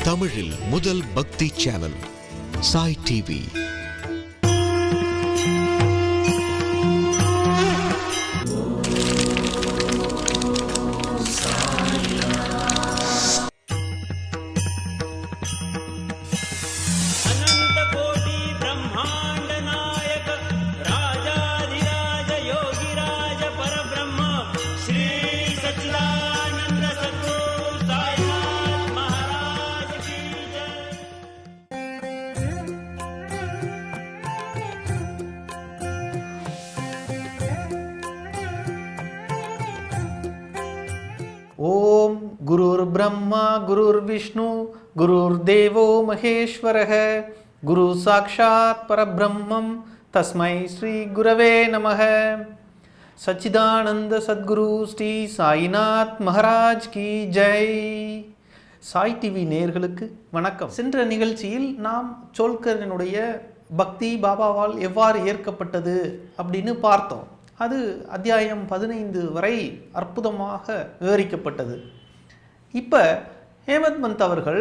தமிழில் முதல் பக்தி சேனல் சாய் டிவி. ஓம் குருர் பிரம்மா குருர் விஷ்ணு குருர் தேவோ மகேஸ்வரः குரு சாக்ஷாத் பரபிரம்மம் தஸ்மை ஸ்ரீ குரவே நமः. சச்சிதானந்த சத்குரு ஸ்ரீ சாய்நாத் மகாராஜ் கி ஜெய். சாய் டிவி நேயர்களுக்கு வணக்கம். சென்ற நிகழ்ச்சியில் நாம் சோல்கரினுடைய பக்தி பாபாவால் எவ்வாறு ஏற்கப்பட்டது அப்படின்னு பார்த்தோம். அது அத்தியாயம் 15 வரை அற்புதமாக விவரிக்கப்பட்டது. இப்போ ஹேமந்த் பந்த் அவர்கள்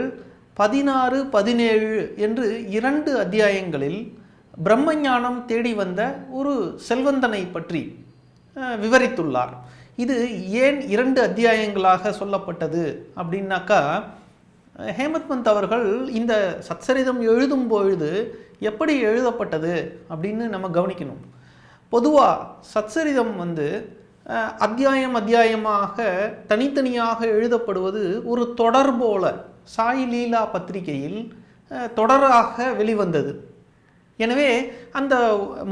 16, 17 என்று 2 அத்தியாயங்களில் பிரம்மஞானம் தேடி வந்த ஒரு செல்வந்தனை பற்றி விவரித்துள்ளார். இது ஏன் 2 அத்தியாயங்களாக சொல்லப்பட்டது அப்படின்னாக்கா, ஹேமந்த் பந்த் அவர்கள் இந்த சத்சரிதம் எழுதும் பொழுது எப்படி எழுதப்பட்டது அப்படின்னு நம்ம கவனிக்கணும். பொதுவாக சத்சரிதம் அத்தியாயமாக தனித்தனியாக எழுதப்படுவது ஒரு தொடர் போல சாய் லீலா பத்திரிகையில் தொடராக வெளிவந்தது. எனவே அந்த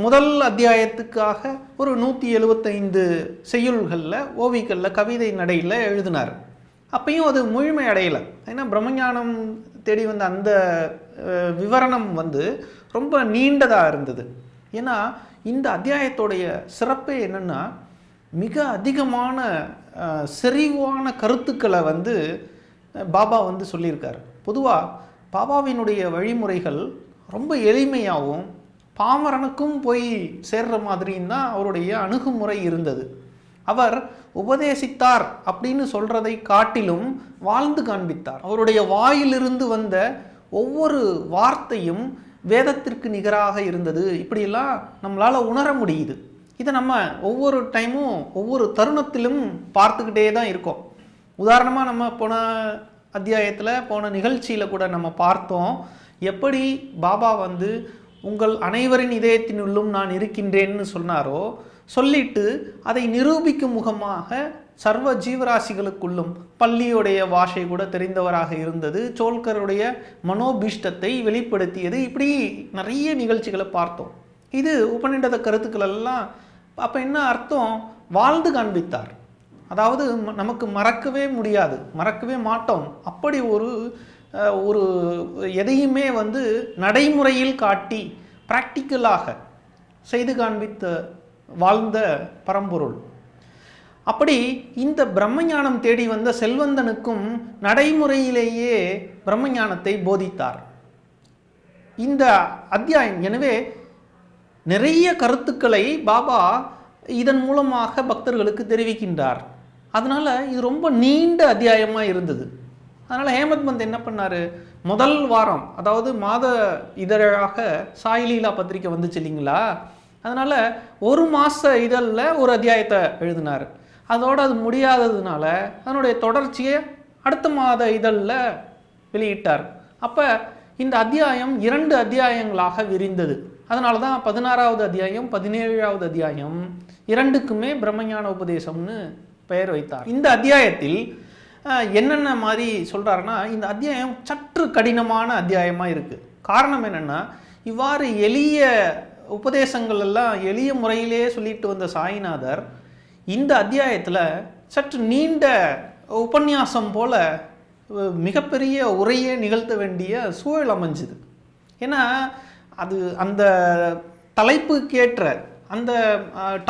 முதல் அத்தியாயத்துக்காக ஒரு 175 செய்யுள்களில் ஓவிகளில் கவிதை நடையில் எழுதினார். அப்பையும் அது முழுமை அடையலை. ஏன்னா பிரம்மஞானம் தேடி வந்த அந்த விவரணம் ரொம்ப நீண்டதாக இருந்தது. ஏன்னா இந்த அத்தியாயத்தோடைய சிறப்பே என்னென்னா, மிக அதிகமான செறிவான கருத்துக்களை பாபா சொல்லியிருக்கார். பொதுவாக பாபாவினுடைய வழிமுறைகள் ரொம்ப எளிமையாகவும் பாமரனுக்கும் போய் சேர்ற மாதிரியும் தான் அவருடைய அணுகுமுறை இருந்தது. அவர் உபதேசித்தார் அப்படின்னு சொல்கிறதை காட்டிலும் வாழ்ந்து காண்பித்தார். அவருடைய வாயிலிருந்து வந்த ஒவ்வொரு வார்த்தையும் வேதத்திற்கு நிகராக இருந்தது. இப்படியெல்லாம் நம்மளால் உணர முடியுது. இதை நம்ம ஒவ்வொரு டைமும் ஒவ்வொரு தருணத்திலும் பார்த்துக்கிட்டே தான் இருக்கோம். உதாரணமாக நம்ம போன அத்தியாயத்தில் போன நிகழ்ச்சியில் கூட நம்ம பார்த்தோம், எப்படி பாபா உங்கள் அனைவரின் இதயத்தினுள்ளும் நான் இருக்கின்றேன்னு சொன்னாரோ, சொல்லிட்டு அதை நிரூபிக்கும் முகமாக சர்வ ஜீவராசிகளுக்குள்ளும் பள்ளியுடைய பாஷை கூட தெரிந்தவராக இருந்தது, சோல்கருடைய மனோபீஷ்டத்தை வெளிப்படுத்தியது. இப்படி நிறைய நிகழ்ச்சிகளை பார்த்தோம். இது உபநிடத கருத்துக்கள் எல்லாம். அப்போ என்ன அர்த்தம்? வாழ்ந்து காண்பித்தார். அதாவது நமக்கு மறக்கவே முடியாது, மறக்கவே மாட்டோம். அப்படி ஒரு எதையுமே நடைமுறையில் காட்டி பிராக்டிக்கலாக செய்து காண்பித்த வாழ்ந்த பரம்பொருள். அப்படி இந்த பிரம்மஞானம் தேடி வந்த செல்வந்தனுக்கும் நடைமுறையிலேயே பிரம்மஞானத்தை போதித்தார் இந்த அத்தியாயம். எனவே நிறைய கருத்துக்களை பாபா இதன் மூலமாக பக்தர்களுக்கு தெரிவிக்கின்றார். அதனால் இது ரொம்ப நீண்ட அத்தியாயமாக இருந்தது. அதனால் ஹேமந்த் பந்த் என்ன பண்ணார், முதல் வாரம், அதாவது மாத இதழாக சாய் லீலா பத்திரிக்கை வந்துச்சு இல்லைங்களா, அதனால் ஒரு மாத இதழில் ஒரு அத்தியாயத்தை எழுதினார். அதோடு அது முடியாததுனால அதனுடைய தொடர்ச்சியை அடுத்த மாத இதழில் வெளியிட்டார். அப்போ இந்த அத்தியாயம் 2 அத்தியாயங்களாக விரிந்தது. அதனால தான் 16வது அத்தியாயம் 17வது அத்தியாயம் 2க்குமே பிரம்மஞான உபதேசம்னு பெயர் வைத்தார். இந்த அத்தியாயத்தில் என்னென்ன மாதிரி சொல்கிறாருன்னா, இந்த அத்தியாயம் சற்று கடினமான அத்தியாயமாக இருக்குது. காரணம் என்னென்னா, இவ்வாறு எளிய உபதேசங்கள் எல்லாம் எளிய முறையிலே சொல்லிட்டு வந்த சாய்நாதர் இந்த அத்தியாயத்தில் சற்று நீண்ட உபன்யாசம் போல மிகப்பெரிய உரையே நிகழ்த்த வேண்டிய சூழல் அமைஞ்சுது. ஏன்னா அது அந்த தலைப்புக்கேற்ற அந்த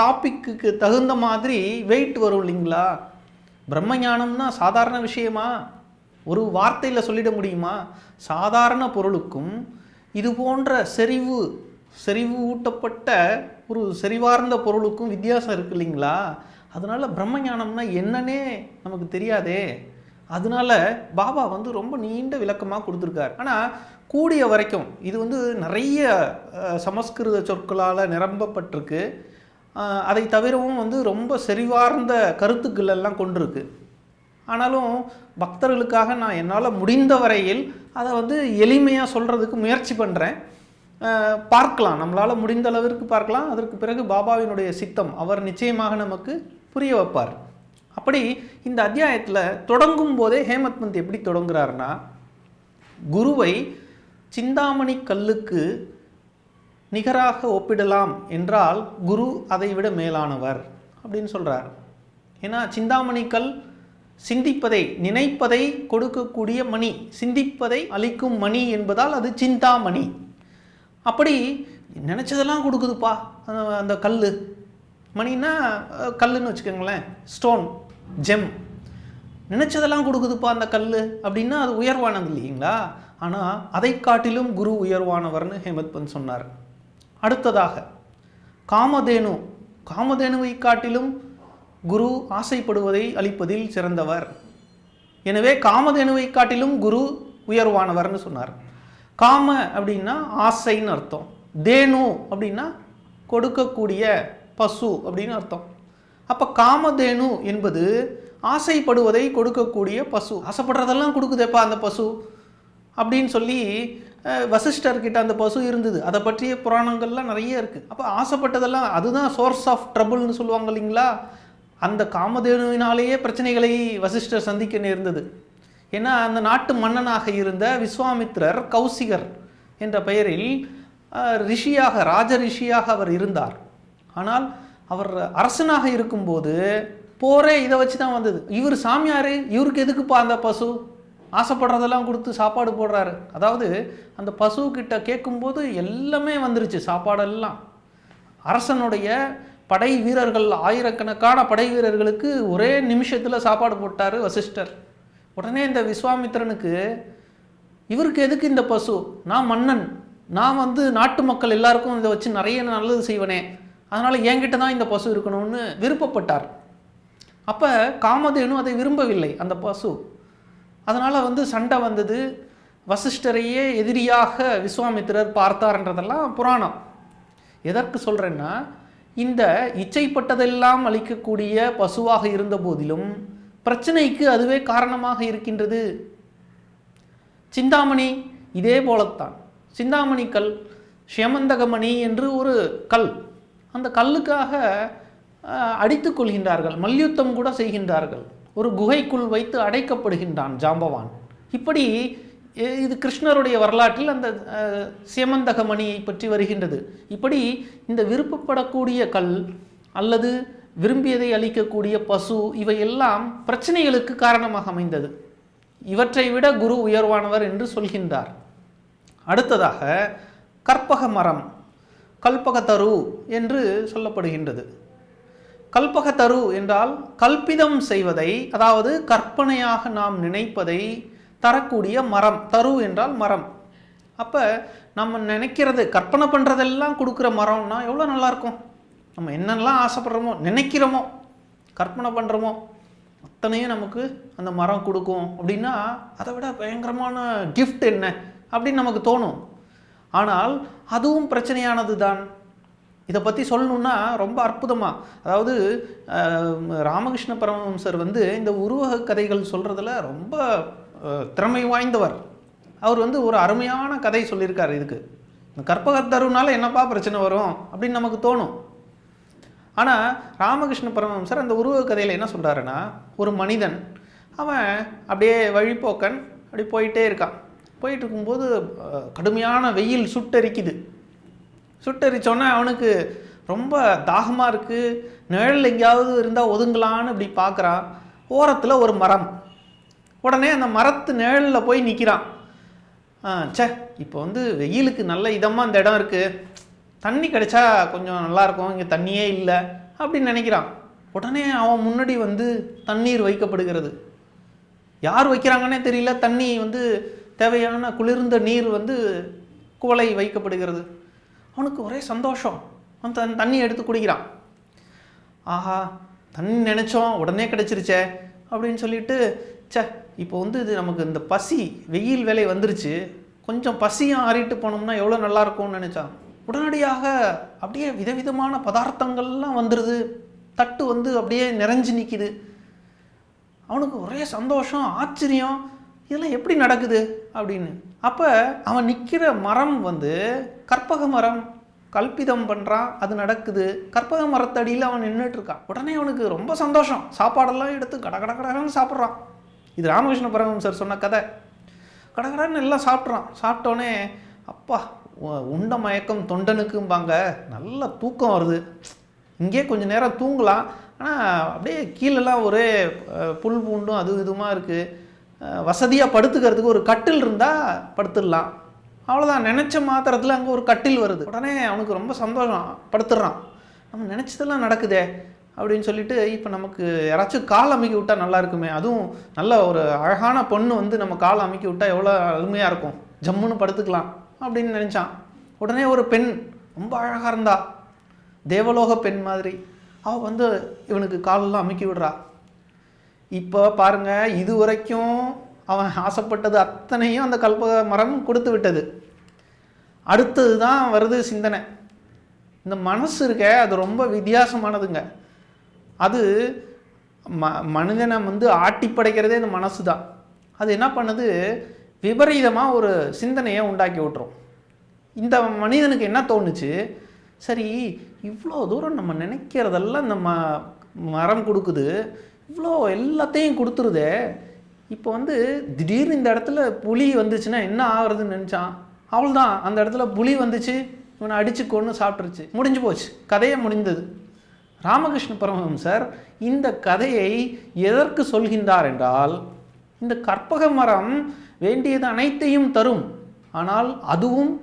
டாப்பிக்கு தகுந்த மாதிரி வெயிட் வரும் இல்லைங்களா. பிரம்மஞானம்னா சாதாரண விஷயமா? ஒரு வார்த்தையில் சொல்லிட முடியுமா? சாதாரண பொருளுக்கும் இது போன்ற செறிவு ஊட்டப்பட்ட ஒரு செறிவார்ந்த பொருளுக்கும் வித்தியாசம் இருக்குது இல்லைங்களா. அதனால் பிரம்மஞானம்னா என்னன்னே நமக்கு தெரியாதே. அதனால பாபா வந்து ரொம்ப நீண்ட விளக்கமாக கொடுத்துருக்கார். ஆனால் கூடிய வரைக்கும் இது வந்து நிறைய சமஸ்கிருத சொற்களால் நிரம்பப்பட்டிருக்கு. அதை தவிரவும் வந்து ரொம்ப செறிவார்ந்த கருத்துக்கள் எல்லாம் கொண்டிருக்கு. ஆனாலும் பக்தர்களுக்காக நான் என்னால் முடிந்த வரையில் அதை வந்து எளிமையாக சொல்கிறதுக்கு முயற்சி பண்ணுறேன். பார்க்கலாம், நம்மளால் முடிந்த அளவிற்கு பார்க்கலாம். அதற்கு பிறகு பாபாவினுடைய சித்தம் அவர் நிச்சயமாக நமக்கு புரிய வைப்பார். அப்படி இந்த அத்தியாயத்தில் தொடங்கும் போதே ஹேமத் பந்த் எப்படி தொடங்குறாருன்னா, குருவை சிந்தாமணி கல்லுக்கு நிகராக ஒப்பிடலாம் என்றால் குரு அதை விட மேலானவர் அப்படின்னு சொல்கிறார். ஏன்னா சிந்தாமணி கல் சிந்திப்பதை நினைப்பதை கொடுக்கக்கூடிய மணி, சிந்திப்பதை அளிக்கும் மணி என்பதால் அது சிந்தாமணி. அப்படி நினச்சதெல்லாம் கொடுக்குதுப்பா அந்த கல். மணின்னா கல்லுன்னு வச்சுக்கோங்களேன், ஸ்டோன், ஜெம். நினச்சதெல்லாம் கொடுக்குதுப்பா அந்த கல் அப்படின்னா அது உயர்வானது இல்லைங்களா? ஆனால் அதை காட்டிலும் குரு உயர்வானவர்னு ஹேமத் பந்த் சொன்னார். அடுத்ததாக காமதேனு, காமதேனுவை காட்டிலும் குரு ஆசைப்படுவதை அளிப்பதில் சிறந்தவர். எனவே காமதேனுவை காட்டிலும் குரு உயர்வானவர்னு சொன்னார். காம அப்படின்னா ஆசைன்னு அர்த்தம், தேனு அப்படின்னா கொடுக்கக்கூடிய பசு அப்படின்னு அர்த்தம். அப்போ காமதேனு என்பது ஆசைப்படுவதை கொடுக்கக்கூடிய பசு. ஆசைப்படுறதெல்லாம் கொடுக்குதேப்பா அந்த பசு அப்படின்னு சொல்லி வசிஷ்டர்கிட்ட அந்த பசு இருந்தது. அதை பற்றிய புராணங்கள்லாம் நிறைய இருக்குது. அப்போ ஆசைப்பட்டதெல்லாம் அதுதான் சோர்ஸ் ஆஃப் ட்ரபுள்னு சொல்லுவாங்க இல்லைங்களா? அந்த காமதேனுவினாலேயே பிரச்சனைகளை வசிஷ்டர் சந்திக்க நேர்ந்தது. ஏன்னா அந்த நாட்டு மன்னனாக இருந்த விஸ்வாமித்ரர் கௌசிகர் என்ற பெயரில் ரிஷியாக, ராஜ ரிஷியாக அவர் இருந்தார். ஆனால் அவர் அரசனாக இருக்கும்போது போரே இதை வச்சு தான் வந்தது. இவர் சாமியார், இவருக்கு எதுக்குப்பா அந்த பசு, ஆசைப்படுறதெல்லாம் கொடுத்து சாப்பாடு போடுறாரு. அதாவது அந்த பசுக்கிட்ட கேட்கும்போது எல்லாமே வந்துருச்சு, சாப்பாடெல்லாம். அரசனுடைய படை வீரர்கள், ஆயிரக்கணக்கான படை வீரர்களுக்கு ஒரே நிமிஷத்தில் சாப்பாடு போட்டார் வசிஷ்டர். உடனே இந்த விஸ்வாமித்திரனுக்கு, இவருக்கு எதுக்கு இந்த பசு, நான் மன்னன், நான் வந்து நாட்டு மக்கள் எல்லாருக்கும் இதை வச்சு நிறைய நல்லது செய்வனே, அதனால் என்கிட்ட தான் இந்த பசு இருக்கணும்னு விருப்பப்பட்டார். அப்போ காமதேனு அதை விரும்பவில்லை அந்த பசு. அதனால் வந்து சண்டை வந்தது. வசிஷ்டரையே எதிரியாக விஸ்வாமித்திரர் பார்த்தார்ன்றதெல்லாம் புராணம். எதற்கு சொல்கிறேன்னா, இந்த இச்சைப்பட்டதெல்லாம் அளிக்கக்கூடிய பசுவாக இருந்த போதிலும் பிரச்சனைக்கு அதுவே காரணமாக இருக்கின்றது. சிந்தாமணி இதே போலத்தான். சிந்தாமணி கல், ஷியமந்தகமணி என்று ஒரு கல். அந்த கல்லுக்காக அடித்துக் கொள்கின்றார்கள், மல்யுத்தம் கூட செய்கின்றார்கள். ஒரு குகைக்குள் வைத்து அடைக்கப்படுகின்றான் ஜாம்பவான். இப்படி இது கிருஷ்ணருடைய வரலாற்றில் அந்த சேமந்தகமணியை பற்றி வருகின்றது. இப்படி இந்த விருப்பப்படக்கூடிய கல் அல்லது விரும்பியதை அளிக்கக்கூடிய பசு இவையெல்லாம் பிரச்சனைகளுக்கு காரணமாக அமைந்தது. இவற்றை விட குரு உயர்வானவர் என்று சொல்கின்றார். அடுத்ததாக கற்பக மரம், கல்பகத்தரு என்று சொல்லப்படுகின்றது. கல்பகத்தரு என்றால் கல்பிதம் செய்வதை, அதாவது கற்பனையாக நாம் நினைப்பதை தரக்கூடிய மரம். தரு என்றால் மரம். அப்போ நம்ம நினைக்கிறது, கற்பனை பண்ணுறதெல்லாம் கொடுக்குற மரம்னா எவ்வளோ நல்லாயிருக்கும். நம்ம என்னெல்லாம் ஆசைப்படுறோமோ, நினைக்கிறோமோ, கற்பனை பண்ணுறோமோ அத்தனையும் நமக்கு அந்த மரம் கொடுக்கும். அப்படின்னா அதை விட பயங்கரமான கிஃப்ட் என்ன அப்படின்னு நமக்கு தோணும். ஆனால் அதுவும் பிரச்சனையானது தான். இதை பற்றி சொல்லணுன்னா ரொம்ப அற்புதமாக, அதாவது ராமகிருஷ்ண பரமஹம்சர் வந்து இந்த உருவக கதைகள் சொல்கிறதுல ரொம்ப திறமை வாய்ந்தவர். அவர் வந்து ஒரு அருமையான கதை சொல்லியிருக்கார். இதுக்கு இந்த கற்பகத்தருனால என்னப்பா பிரச்சனை வரும் அப்படின்னு நமக்கு தோணும். ஆனால் ராமகிருஷ்ண பரமஹம்சர் அந்த உருவக கதையில் என்ன சொல்கிறாருன்னா, ஒரு மனிதன் அவன் அப்படியே வழிப்போக்கன் அப்படி போயிட்டே இருக்கான். போயிட்டு இருக்கும்போது கடுமையான வெயில் சுட்டரிக்குது. சுட்டரிச்சோன்னே அவனுக்கு ரொம்ப தாகமாக இருக்குது, நிழல் எங்கேயாவது இருந்தால் ஒதுங்கலான்னு இப்படி பார்க்குறான். ஓரத்தில் ஒரு மரம். உடனே அந்த மரத்து நிழலில் போய் நிற்கிறான். சே, இப்போ வந்து வெயிலுக்கு நல்ல இதமாக இந்த இடம் இருக்குது, தண்ணி கிடைச்சா கொஞ்சம் நல்லாயிருக்கும், இங்கே தண்ணியே இல்லை அப்படின்னு நினைக்கிறான். உடனே அவன் முன்னாடி வந்து தண்ணீர் வைக்கப்படுகிறது. யார் வைக்கிறாங்கன்னே தெரியல. தண்ணி வந்து தேவையான குளிர்ந்த நீர் வந்து குவளை வைக்கப்படுகிறது. அவனுக்கு ஒரே சந்தோஷம். அவன் தண்ணி எடுத்து குடிக்கிறான். ஆஹா, தண்ணி நினச்சோம் உடனே கிடச்சிருச்சே அப்படின்னு சொல்லிட்டு, சே இப்போ வந்து இது நமக்கு இந்த பசி, வெயில் வேலை வந்துருச்சு, கொஞ்சம் பசியும் ஆறிட்டு போனோம்னா எவ்வளோ நல்லா இருக்கும்னு நினச்சான். உடனடியாக அப்படியே விதவிதமான பதார்த்தங்கள்லாம் வந்துடுது, தட்டு வந்து அப்படியே நிறைஞ்சு நிற்கிது. அவனுக்கு ஒரே சந்தோஷம், ஆச்சரியம், இதெல்லாம் எப்படி நடக்குது அப்படின்னு. அப்போ அவன் நிற்கிற மரம் வந்து கற்பக மரம், கல்பிதம் பண்ணுறான், அது நடக்குது. கற்பக மரத்தடியில் அவன் நின்றுட்டுருக்கான். உடனே அவனுக்கு ரொம்ப சந்தோஷம், சாப்பாடெல்லாம் எடுத்து கடகடன்னு சாப்பிட்றான். இது ராமகிருஷ்ண பரமஹம்சர் சொன்ன கதை. கடகடன்னு எல்லாம் சாப்பிட்றான். சாப்பிட்டோன்னே அப்பா உண்ட மயக்கம் தொண்டனுக்கும்பாங்க, நல்ல தூக்கம் வருது, இங்கே கொஞ்சம் நேரம் தூங்கலாம். ஆனால் அப்படியே கீழெல்லாம் ஒரே புல் பூண்டும் அது இதுமாக இருக்குது, வசதியாக படுத்துக்கிறதுக்கு ஒரு கட்டில் இருந்தால் படுத்துடலாம். அவ்வளோதான், நினச்ச மாத்திரத்தில் அங்கே ஒரு கட்டில் வருது. உடனே அவனுக்கு ரொம்ப சந்தோஷம், படுத்துடுறான். நம்ம நினச்சதெல்லாம் நடக்குதே அப்படின்னு சொல்லிட்டு, இப்போ நமக்கு யாராச்சும் கால் அமுக்கி விட்டால் நல்லா இருக்குமே, அதுவும் நல்ல ஒரு அழகான பொண்ணு வந்து நம்ம கால் அமுக்கி விட்டால் எவ்வளோ அருமையாக இருக்கும், ஜம்முன்னு படுத்துக்கலாம் அப்படின்னு நினச்சான். உடனே ஒரு பெண் ரொம்ப அழகாக இருந்தா, தேவலோக பெண் மாதிரி, அவள் வந்து இவனுக்கு காலெல்லாம் அமுக்கி விடுறா. இப்போ பாருங்கள், இது வரைக்கும் அவன் ஆசைப்பட்டது அத்தனையும் அந்த கல்பக மரம் கொடுத்து விட்டது. அடுத்தது தான் வருது சிந்தனை. இந்த மனசு இருக்க, அது ரொம்ப வித்தியாசமானதுங்க. அது மனிதனை வந்து ஆட்டி படைக்கிறதே இந்த மனசு தான். அது என்ன பண்ணுது, விபரீதமாக ஒரு சிந்தனையை உண்டாக்கி விட்டுரும். இந்த மனிதனுக்கு என்ன தோணுச்சு, சரி இவ்வளோ தூரம் நம்ம நினைக்கிறதெல்லாம் இந்த மரம் கொடுக்குது, இவ்வளோ எல்லாத்தையும் கொடுத்துருதே, இப்போ வந்து திடீர்னு இந்த இடத்துல புலி வந்துச்சுன்னா என்ன ஆகுறதுன்னு நினச்சான். அவ்வளோதான், அந்த இடத்துல புலி வந்துச்சு, இவனை அடித்து கொன்று சாப்பிட்ருச்சு, முடிஞ்சு போச்சு, கதையை முடிந்தது. ராமகிருஷ்ண பரமஹம்சர் இந்த கதையை எதற்கு சொல்கின்றார் என்றால், இந்த கற்பக மரம் வேண்டியது அனைத்தையும் தரும், ஆனால் அதுவும்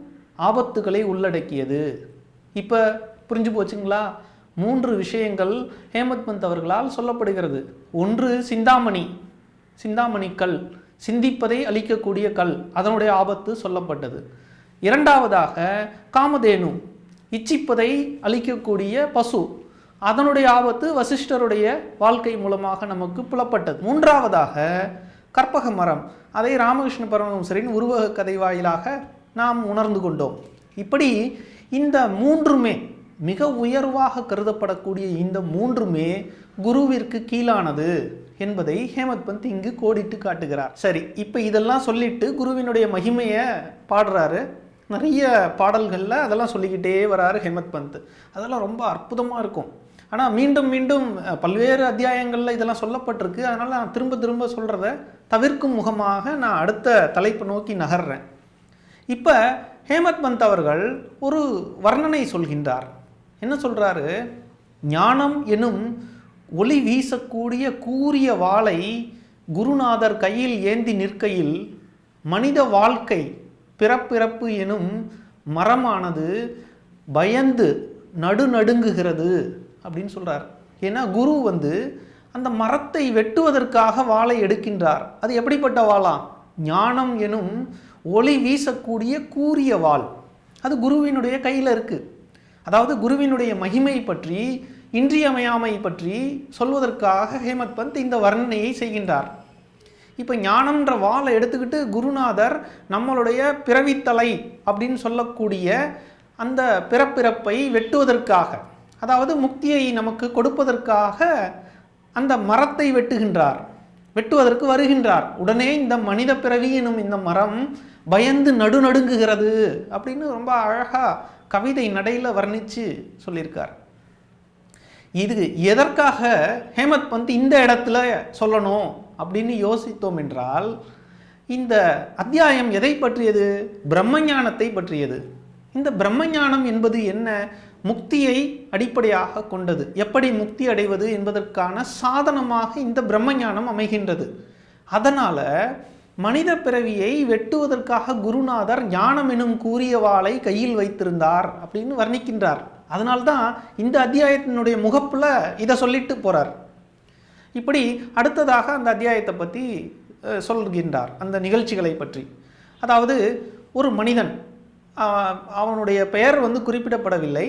ஆபத்துக்களை உள்ளடக்கியது. இப்போ புரிஞ்சு போச்சுங்களா? 3 விஷயங்கள் ஹேமத் பந்த் அவர்களால் சொல்லப்படுகிறது. ஒன்று சிந்தாமணி கல், சிந்திப்பதை அழிக்கக்கூடிய கல், அதனுடைய ஆபத்து சொல்லப்பட்டது. இரண்டாவதாக காமதேனு, இச்சிப்பதை அழிக்கக்கூடிய பசு, அதனுடைய ஆபத்து வசிஷ்டருடைய வாழ்க்கை மூலமாக நமக்கு புலப்பட்டது. மூன்றாவதாக கற்பக மரம், அதை ராமகிருஷ்ண பரமஹம்சரின் உருவக கதை வாயிலாக நாம் உணர்ந்து கொண்டோம். இப்படி இந்த 3மே மிக உயர்வாக கருதப்படக்கூடிய இந்த 3மே குருவிற்கு கீழானது என்பதை ஹேமத் பந்த் இங்கு கோடிட்டு காட்டுகிறார். சரி, இப்போ இதெல்லாம் சொல்லிட்டு குருவினுடைய மகிமையை பாடுறாரு. நிறைய பாடல்களில் அதெல்லாம் சொல்லிக்கிட்டே வராரு ஹேமத் பந்த். அதெல்லாம் ரொம்ப அற்புதமாக இருக்கும். ஆனால் மீண்டும் மீண்டும் பல்வேறு அத்தியாயங்களில் இதெல்லாம் சொல்லப்பட்டிருக்கு. அதனால் நான் திரும்ப சொல்கிறத தவிர்க்கும் முகமாக நான் அடுத்த தலைப்பை நோக்கி நகர்றேன். இப்போ ஹேமத் பந்த் அவர்கள் ஒரு வர்ணனை சொல்கின்றார். என்ன சொல்கிறாரு, ஞானம் எனும் ஒளி வீசக்கூடிய கூரிய வாளை குருநாதர் கையில் ஏந்தி நிற்கையில் மனித வாழ்க்கை பிறப்பிறப்பு எனும் மரமானது பயந்து நடுநடுங்குகிறது அப்படின்னு சொல்கிறார். ஏன்னா குரு வந்து அந்த மரத்தை வெட்டுவதற்காக வாளை எடுக்கின்றார். அது எப்படிப்பட்ட வாளா? ஞானம் எனும் ஒளி வீசக்கூடிய கூரிய வாள், அது குருவினுடைய கையில் இருக்குது. அதாவது குருவினுடைய மகிமை பற்றி, இன்றியமையாமை பற்றி சொல்வதற்காக ஹேமத் பந்த் இந்த வர்ணனையை செய்கின்றார். இப்போ ஞானம்ன்ற வாளை எடுத்துக்கிட்டு குருநாதர் நம்மளுடைய பிறவித்தலை அப்படின்னு சொல்லக்கூடிய அந்த பிறப்பிறப்பை வெட்டுவதற்காக, அதாவது முக்தியை நமக்கு கொடுப்பதற்காக அந்த மரத்தை வெட்டுவதற்கு வருகின்றார். உடனே இந்த மனித பிறவி எனும் இந்த மரம் பயந்து நடுநடுங்குகிறது அப்படின்னு ரொம்ப அழகாக கவிதை நடையில் வர்ணித்து சொல்லியிருக்கார். இது எதற்காக ஹேமத் பந்த் இந்த இடத்துல சொல்லணும் அப்படின்னு யோசித்தோம் என்றால், இந்த அத்தியாயம் எதை பற்றியது? பிரம்மஞானத்தை பற்றியது. இந்த பிரம்மஞானம் என்பது என்ன? முக்தியை அடிப்படையாக கொண்டது. எப்படி முக்தி அடைவது என்பதற்கான சாதனமாக இந்த பிரம்மஞானம் அமைகின்றது. அதனால் மனித பிறவியை வெட்டுவதற்காக குருநாதர் ஞானம் எனும் கூரிய வாளை கையில் வைத்திருந்தார் அப்படின்னு வர்ணிக்கின்றார். அதனால்தான் இந்த அத்தியாயத்தினுடைய முகப்பில் இதை சொல்லிட்டு போகிறார். இப்படி அடுத்ததாக அந்த அத்தியாயத்தை பற்றி சொல்கின்றார், அந்த நிகழ்ச்சிகளை பற்றி. அதாவது ஒரு மனிதன், அவனுடைய பெயர் வந்து குறிப்பிடப்படவில்லை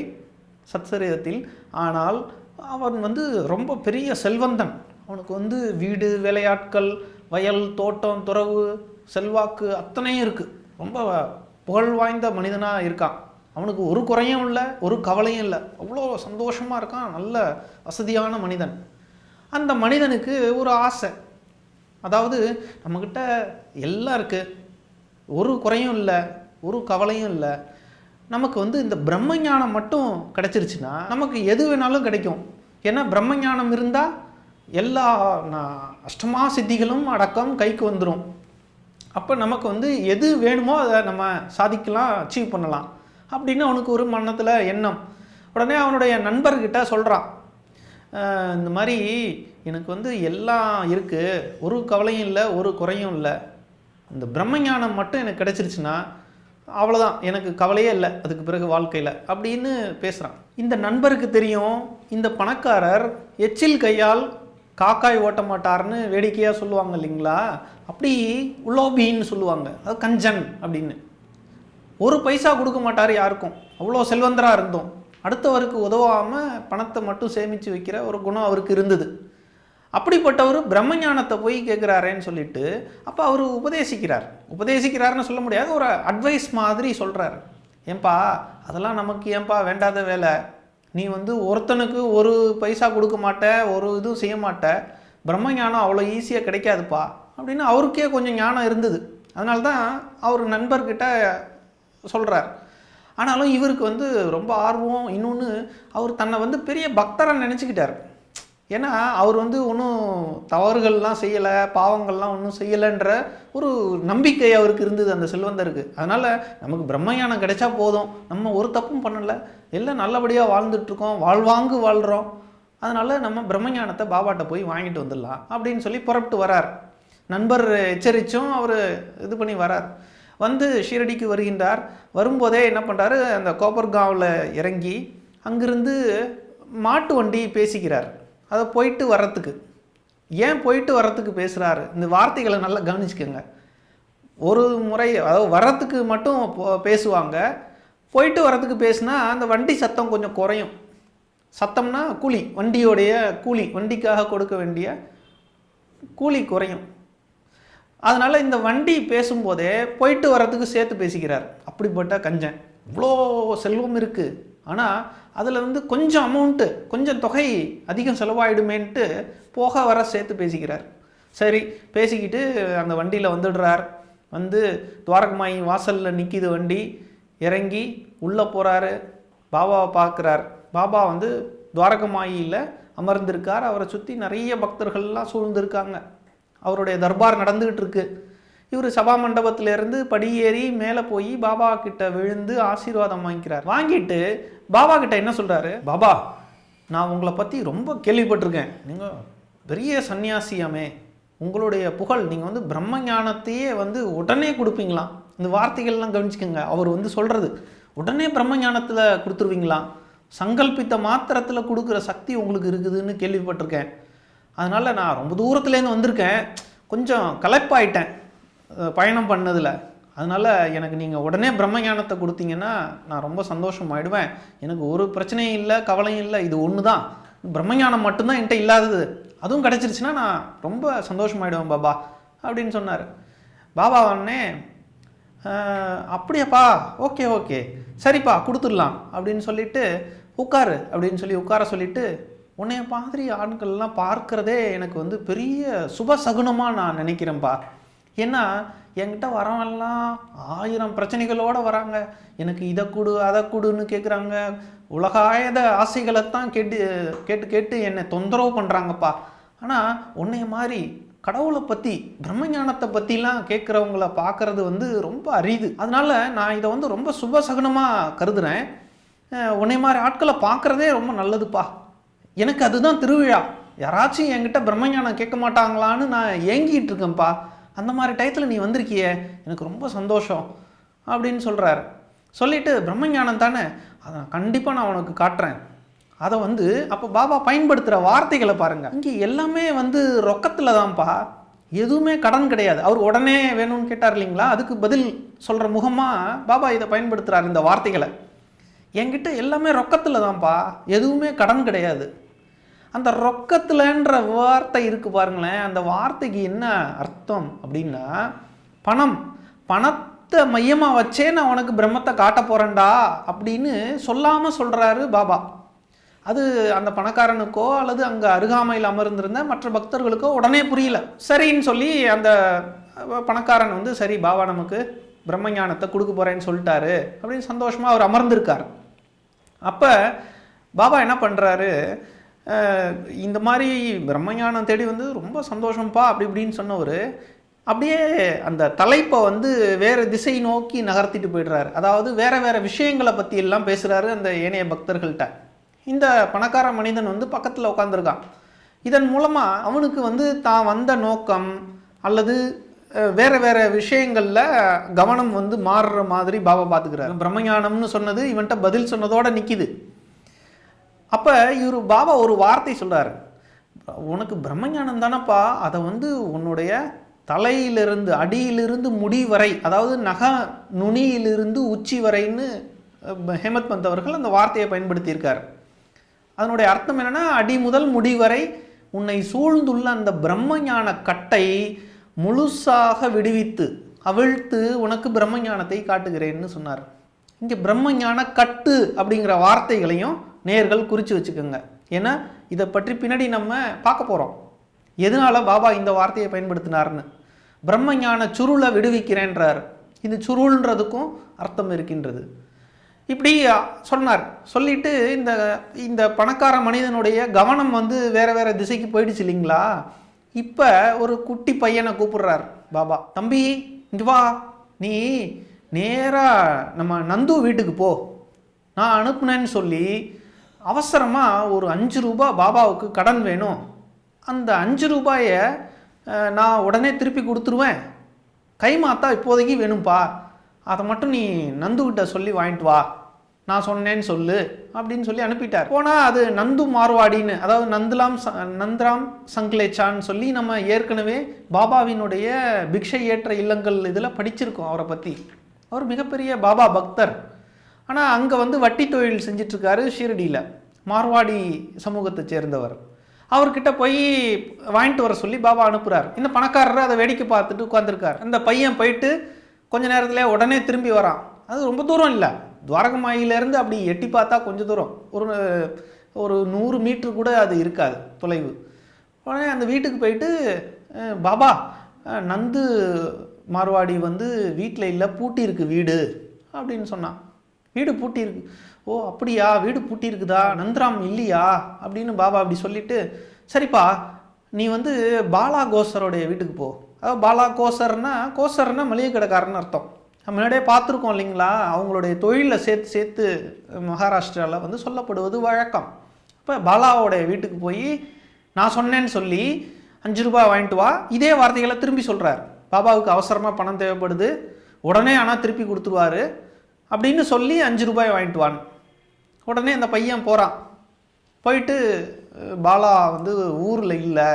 சத்சரிதத்தில், ஆனால் அவன் வந்து ரொம்ப பெரிய செல்வந்தன், அவனுக்கு வந்து வீடு, வேலையாட்கள், வயல், தோட்டம், துறவு, செல்வாக்கு அத்தனையும் இருக்குது. ரொம்ப புகழ் வாய்ந்த மனிதனாக இருக்கான். அவனுக்கு ஒரு குறையும் இல்லை, ஒரு கவலையும் இல்லை. அவ்வளோ சந்தோஷமாக இருக்கான். நல்ல வசதியான மனிதன். அந்த மனிதனுக்கு ஒரு ஆசை. அதாவது நம்மக்கிட்ட எல்லாம் இருக்குது, ஒரு குறையும் இல்லை, ஒரு கவலையும் இல்லை. நமக்கு வந்து இந்த பிரம்மஞானம் மட்டும் கிடைச்சிருச்சுன்னா நமக்கு எது வேணாலும் கிடைக்கும். ஏன்னா பிரம்மஞானம் இருந்தால் எல்லா அஷ்டமா சித்திகளும் அடக்கம் கைக்கு வந்துடும். அப்போ நமக்கு வந்து எது வேணுமோ அதை நம்ம சாதிக்கலாம், அச்சீவ் பண்ணலாம் அப்படின்னு அவனுக்கு ஒரு மனத்தில் எண்ணம். உடனே அவனுடைய நண்பர்கிட்ட சொல்கிறான், இந்த மாதிரி எனக்கு வந்து எல்லாம் இருக்குது, ஒரு கவலையும் இல்லை, ஒரு குறையும் இல்லை. இந்த பிரம்மஞானம் மட்டும் எனக்கு கிடைச்சிருச்சுன்னா அவ்வளோதான், எனக்கு கவலையே இல்லை அதுக்கு பிறகு வாழ்க்கையில் அப்படின்னு பேசுகிறான். இந்த நண்பருக்கு தெரியும், இந்த பணக்காரர் எச்சில் கையால் காக்காய் ஓட்ட மாட்டார்னு வேடிக்கையாக சொல்லுவாங்க இல்லைங்களா, அப்படி உலோபின்னு சொல்லுவாங்க, அது கஞ்சன் அப்படின்னு. ஒரு பைசா கொடுக்க மாட்டார் யாருக்கும், அவ்வளோ செல்வந்தராக இருந்தோம். அடுத்தவருக்கு உதவாமல் பணத்தை மட்டும் சேமித்து வைக்கிற ஒரு குணம் அவருக்கு இருந்தது. அப்படிப்பட்டவர் பிரம்மஞானத்தை போய் கேட்குறாரேன்னு சொல்லிட்டு அப்போ அவர் உபதேசிக்கிறார்னு சொல்ல முடியாது, ஒரு அட்வைஸ் மாதிரி சொல்கிறார். ஏன்பா அதெல்லாம் நமக்கு ஏன்பா வேண்டாத வேலை, நீ வந்து ஒருத்தனுக்கு ஒரு பைசா கொடுக்க மாட்ட, ஒரு இதுவும் செய்ய மாட்ட, பிரம்மஞானம் அவ்வளோ ஈஸியாக கிடைக்காதுப்பா அப்படின்னு அவருக்கே கொஞ்சம் ஞானம் இருந்தது. அதனால தான் அவர் நண்பர்கிட்ட சொல்கிறார். ஆனாலும் இவருக்கு வந்து ரொம்ப ஆர்வம். இன்னொன்று, அவர் தன்னை வந்து பெரிய பக்தராக நினச்சிக்கிட்டார். ஏன்னா அவர் வந்து ஒன்றும் தவறுகள்லாம் செய்யலை, பாவங்கள்லாம் ஒன்றும் செய்யலைன்ற ஒரு நம்பிக்கை அவருக்கு இருந்தது அந்த செல்வந்தருக்கு. அதனால் நமக்கு பிரம்மஞானம் கிடைச்சா போதும், நம்ம ஒரு தப்பும் பண்ணலை, எல்லாம் நல்லபடியாக வாழ்ந்துட்டுருக்கோம், வாழ்வாங்கு வாழ்கிறோம், அதனால் நம்ம பிரம்மஞானத்தை பாபாட்ட போய் வாங்கிட்டு வந்துடலாம் அப்படின்னு சொல்லி புறப்பட்டு வரார். நண்பர் எச்சரித்தும் அவர் இது பண்ணி வரார். வந்து ஷீரடிக்கு வருகின்றார். வரும்போதே என்ன பண்ணுறாரு, அந்த கோப்பர்காவில் இறங்கி அங்கிருந்து மாட்டு வண்டி பேசிக்கிறார். அதை போயிட்டு வர்றதுக்கு, ஏன் போயிட்டு வர்றதுக்கு பேசுகிறாரு, இந்த வார்த்தைகளை நல்லா கவனிச்சுக்கோங்க. ஒரு முறை அதாவது வர்றதுக்கு மட்டும் பேசுவாங்க, போயிட்டு வர்றதுக்கு பேசுனா அந்த வண்டி சத்தம் கொஞ்சம் குறையும். சத்தம்னா கூலி, வண்டியோடைய கூலி, வண்டிக்காக கொடுக்க வேண்டிய கூலி குறையும். அதனால் இந்த வண்டி பேசும்போதே போயிட்டு வர்றதுக்கு சேர்த்து பேசிக்கிறார். அப்படிப்பட்ட கஞ்சன். இவ்வளோ செல்வம் இருக்குது, ஆனால் அதில் வந்து கொஞ்சம் அமௌண்ட்டு, கொஞ்சம் தொகை அதிகம் செலவாயிடுமேன்ட்டு போக வர சேர்த்து பேசிக்கிறார். சரி பேசிக்கிட்டு அந்த வண்டியில் வந்துடுறார். வந்து துவாரகமாயி வாசலில் நிற்கிது வண்டி. இறங்கி உள்ளே போகிறாரு. பாபாவை பார்க்குறார். பாபா வந்து துவாரகமாயியில் அமர்ந்திருக்கார். அவரை சுற்றி நிறைய பக்தர்கள்லாம் சூழ்ந்திருக்காங்க. அவருடைய தர்பார் நடந்துக்கிட்டு இருக்கு. இவர் சபா மண்டபத்திலேருந்து படியேறி மேலே போய் பாபா கிட்ட விழுந்து ஆசீர்வாதம் வாங்கிக்கிறார். வாங்கிட்டு பாபா கிட்ட என்ன சொல்கிறாரு, பாபா நான் உங்களை பற்றி ரொம்ப கேள்விப்பட்டிருக்கேன், நீங்கள் பெரிய சன்னியாசியாமே, உங்களுடைய புகழ், நீங்கள் வந்து பிரம்ம ஞானத்தையே வந்து உடனே கொடுப்பீங்களாம். இந்த வார்த்தைகள்லாம் கவனிச்சுக்கோங்க. அவர் வந்து சொல்கிறது உடனே பிரம்ம ஞானத்தில் கொடுத்துருவீங்களாம், சங்கல்பித்த மாத்திரத்தில் கொடுக்குற சக்தி உங்களுக்கு இருக்குதுன்னு கேள்விப்பட்டிருக்கேன். அதனால் நான் ரொம்ப தூரத்துலேருந்து வந்திருக்கேன், கொஞ்சம் களைப்பாயிட்டேன் பயணம் பண்ணதில். அதனால் எனக்கு நீங்கள் உடனே பிரம்மஞானத்தை கொடுத்தீங்கன்னா நான் ரொம்ப சந்தோஷமாயிடுவேன். எனக்கு ஒரு பிரச்சனையும் இல்லை, கவலையும் இல்லை, இது ஒன்று தான், பிரம்மஞானம் மட்டும்தான் என்கிட்ட இல்லாதது, அதுவும் கிடச்சிருச்சுன்னா நான் ரொம்ப சந்தோஷமாயிடுவேன் பாபா அப்படின்னு சொன்னார். பாபா உடனே அப்படியாப்பா, ஓகே ஓகே சரிப்பா கொடுத்துடலாம் அப்படின்னு சொல்லிட்டு உட்காரு அப்படின்னு சொல்லி உட்கார சொல்லிவிட்டு, உன்னைய மாதிரி ஆட்கள்லாம் பார்க்குறதே எனக்கு வந்து பெரிய சுபசகுனமாக நான் நினைக்கிறேன்ப்பா. ஏன்னா என்கிட்ட வரவெல்லாம் 1000 பிரச்சனைகளோடு வராங்க, எனக்கு இதை கொடு அதை கொடுன்னு கேட்குறாங்க, உலகாயத ஆசைகளைத்தான் கேட்டு கேட்டு கேட்டு என்னை தொந்தரவு பண்ணுறாங்கப்பா. ஆனால் உன்னைய மாதிரி கடவுளை பற்றி, பிரம்மஞானத்தை பற்றிலாம் கேட்குறவங்கள பார்க்குறது வந்து ரொம்ப அரிது. அதனால் நான் இதை வந்து ரொம்ப சுபசகுனமாக கருதுகிறேன். உன்னைய மாதிரி ஆட்களை பார்க்குறதே ரொம்ப நல்லதுப்பா. எனக்கு அதுதான் திருவிழா. யாராச்சும் என்கிட்ட பிரம்மஞானம் கேட்க மாட்டாங்களான்னு நான் ஏங்கிட்டு இருக்கேன்ப்பா. அந்த மாதிரி டயத்தில் நீ வந்திருக்கியே, எனக்கு ரொம்ப சந்தோஷம் அப்படின்னு சொல்கிறார். சொல்லிவிட்டு பிரம்மஞானம் தானே, அதை கண்டிப்பாக நான் உனக்கு காட்டுறேன். அதை வந்து அப்போ பாபா பயன்படுத்துகிற வார்த்தைகளை பாருங்கள். இங்கே எல்லாமே வந்து ரொக்கத்தில் தான்ப்பா, எதுவுமே கடன் கிடையாது. அவர் உடனே வேணும்னு கேட்டார் இல்லைங்களா, அதுக்கு பதில் சொல்கிற முகமாக பாபா இதை பயன்படுத்துகிறார் இந்த வார்த்தைகளை. என்கிட்ட எல்லாமே ரொக்கத்தில் தான்ப்பா, எதுவுமே கடன் கிடையாது. அந்த ரொக்கத்தில்ன்ற வார்த்தை இருக்குது பாருங்களேன், அந்த வார்த்தைக்கு என்ன அர்த்தம் அப்படின்னா, பணத்தை மையமாக வச்சே நான் உனக்கு பிரம்மத்தை காட்ட போகிறேன்டா அப்படின்னு சொல்லாமல் சொல்கிறாரு பாபா. அது அந்த பணக்காரனுக்கோ அல்லது அங்கே அருகாமையில் அமர்ந்திருந்த மற்ற பக்தர்களுக்கோ உடனே புரியல. சரின்னு சொல்லி அந்த பணக்காரன் வந்து சரி பாபா நமக்கு பிரம்மஞானத்தை கொடுக்க போகிறேன்னு சொல்லிட்டாரு அப்படின்னு சந்தோஷமாக அவர் அமர்ந்திருக்கார். அப்போ பாபா என்ன பண்ணுறாரு, இந்த மாதிரி பிரம்மஞானம் தேடி வந்து ரொம்ப சந்தோஷம்ப்பா அப்படி இப்படின்னு சொன்னவர் அப்படியே அந்த தலைப்பை வந்து வேறு திசை நோக்கி நகர்த்திட்டு போய்டுறாரு. அதாவது வேறு விஷயங்களை பற்றி எல்லாம் பேசுகிறாரு அந்த ஏனைய பக்தர்கள்ட்ட. இந்த பணக்கார மனிதன் வந்து பக்கத்தில் உட்காந்துருக்கான். இதன் மூலமாக அவனுக்கு வந்து தான் வந்த நோக்கம் அல்லது வேறு விஷயங்களில் கவனம் வந்து மாறுற மாதிரி பாபா பார்த்துக்கிறார். பிரம்மஞானம்னு சொன்னது இவன்கிட்ட பதில் சொன்னதோடு நிற்கிது. அப்போ இவர் பாபா ஒரு வார்த்தை சொல்கிறார், உனக்கு பிரம்மஞானம் தானப்பா, அதை வந்து உன்னுடைய தலையிலிருந்து அடியிலிருந்து முடி வரை, அதாவது நக நுனியிலிருந்து உச்சி வரைன்னு ஹேமத் பந்த் அவர்கள் அந்த வார்த்தையை பயன்படுத்தியிருக்கார். அதனுடைய அர்த்தம் என்னென்னா, அடி முதல் முடி வரை உன்னை சூழ்ந்துள்ள அந்த பிரம்மஞான கட்டை முழுசாக விடுவித்து அவிழ்த்து உனக்கு பிரம்மஞானத்தை காட்டுகிறேன்னு சொன்னார். இங்கே பிரம்மஞான கட்டு அப்படிங்கிற வார்த்தைகளையும் நேர்கள் குறித்து வச்சுக்கோங்க. ஏன்னா இதை பற்றி பின்னாடி நம்ம பார்க்க போகிறோம், எதனால் பாபா இந்த வார்த்தையை பயன்படுத்தினார்னு. பிரம்மஞான சுருளை விடுவிக்கிறேன்றார். இது சுருள்ன்றதுக்கும் அர்த்தம் இருக்கின்றது. இப்படி சொன்னார். சொல்லிட்டு இந்த பணக்கார மனிதனுடைய கவனம் வந்து வேறு திசைக்கு போயிடுச்சு இல்லைங்களா. இப்போ ஒரு குட்டி பையனை கூப்பிடுறார் பாபா. தம்பி இங்கே வா, நீ நேராக நம்ம நந்து வீட்டுக்கு போ, நான் அனுப்புனேன்னு சொல்லி அவசரமாக ஒரு 5 ரூபாய் பாபாவுக்கு கடன் வேணும், அந்த 5 ரூபாயை நான் உடனே திருப்பி கொடுத்துருவேன், கைமாத்தா இப்போதைக்கு வேணும்ப்பா, அதை மட்டும் நீ நந்துக்கிட்ட சொல்லி வாங்கிட்டு வா, நான் சொன்னேன்னு சொல்லு அப்படின்னு சொல்லி அனுப்பிட்டார். போனால் அது நந்து மார்வாடின்னு, அதாவது நந்தராம் சங்க்லேச்சான்னு சொல்லி நம்ம ஏற்கனவே பாபாவினுடைய பிக்ஷை ஏற்ற இல்லங்கள் இதில் படிச்சிருக்கோம் அவரை பற்றி. அவர் மிகப்பெரிய பாபா பக்தர். ஆனால் அங்கே வந்து வட்டி தொழில் செஞ்சிட்ருக்காரு ஷீரடியில், மார்வாடி சமூகத்தை சேர்ந்தவர். அவர்கிட்ட போய் வாங்கிட்டு வர சொல்லி பாபா அனுப்புகிறார். இந்த பணக்காரர் அதை வேடிக்கை பார்த்துட்டு உட்காந்துருக்கார். அந்த பையன் போயிட்டு கொஞ்ச நேரத்தில் உடனே திரும்பி வரான். அது ரொம்ப தூரம் இல்லை, துவாரகமாயிலேருந்து அப்படி எட்டி பார்த்தா கொஞ்சம் தூரம், ஒரு 100 மீட்ரு கூட அது இருக்காது தொலைவு. உடனே அந்த வீட்டுக்கு போயிட்டு, பாபா நந்து மார்வாடி வந்து வீட்டில் இல்லை, பூட்டி இருக்கு வீடு அப்படின்னு சொன்னான். வீடு பூட்டி இருக்கு. ஓ அப்படியா, வீடு பூட்டி இருக்குதா, நந்தராம் இல்லையா அப்படின்னு பாபா அப்படி சொல்லிட்டு, சரிப்பா நீ வந்து பாலா கோசரோடைய வீட்டுக்கு போ. அதாவது பாலா கோசர்னா மளிகை கடைக்காரன்னு அர்த்தம். முன்னாடியே பார்த்துருக்கோம் இல்லைங்களா, அவங்களுடைய தொழிலில் சேர்த்து மகாராஷ்டிராவில் வந்து சொல்லப்படுவது வழக்கம். இப்போ பாலாவோடைய வீட்டுக்கு போய் நான் சொன்னேன்னு சொல்லி 5 ரூபாய் வாங்கிட்டு வா, இதே வார்த்தைகளை திரும்பி சொல்கிறார். பாபாவுக்கு அவசரமாக பணம் தேவைப்படுது, உடனே ஆனால் திருப்பி கொடுத்துருவார் அப்படின்னு சொல்லி 5 ரூபாய் வாங்கிட்டு வான். உடனே அந்த பையன் போகிறான். போயிட்டு பாலா வந்து ஊரில் இல்லை,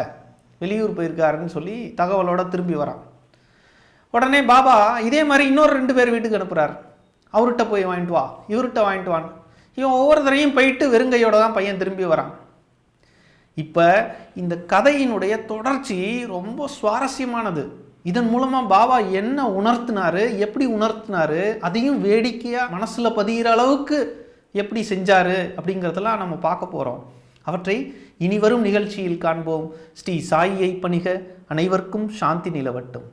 வெளியூர் போயிருக்காருன்னு சொல்லி தகவலோடு திரும்பி வரான். உடனே பாபா இதே மாதிரி இன்னொரு 2 பேர் வீட்டுக்கு அனுப்புகிறார். அவர்கிட்ட போய் வாங்கிட்டு வா, இவர்கிட்ட வாங்கிட்டு வான். இவன் ஒவ்வொரு தரையும் போயிட்டு வெறுங்கையோடு தான் பையன் திரும்பி வரான். இப்போ இந்த கதையினுடைய தொடர்ச்சி ரொம்ப சுவாரஸ்யமானது. இதன் மூலமாக பாபா என்ன உணர்த்தினார், எப்படி உணர்த்தினார், அதையும் வேடிக்கையாக மனசில் பதிகிற அளவுக்கு எப்படி செஞ்சார் அப்படிங்கிறதெல்லாம் நம்ம பார்க்க போகிறோம். அவற்றை இனி வரும் நிகழ்ச்சியில் காண்போம். ஸ்ரீ சாயியை பணிக, அனைவருக்கும் சாந்தி நிலவட்டும்.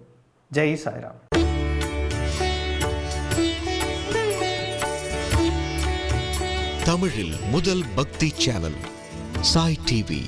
ஜெய் சாய்ராம். தமிழில் முதல் பக்தி சேனல் சாய் டிவி.